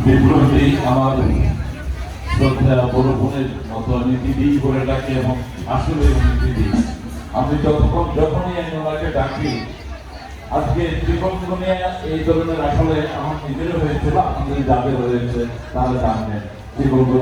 বিপ্লবী আমার শ্রদ্ধা বড় বোনের মতো আমি দিদি বলে ডাকি এবং আসলে দিদি আমি যখনই আমি ওনাকে ডাকি আজকে জীবনগুলো এই ধরনের আসলে আমার নিজেরও হয়েছিল আমাদের যাদের হয়েছে তাহলে জানবেন জীবনগুলো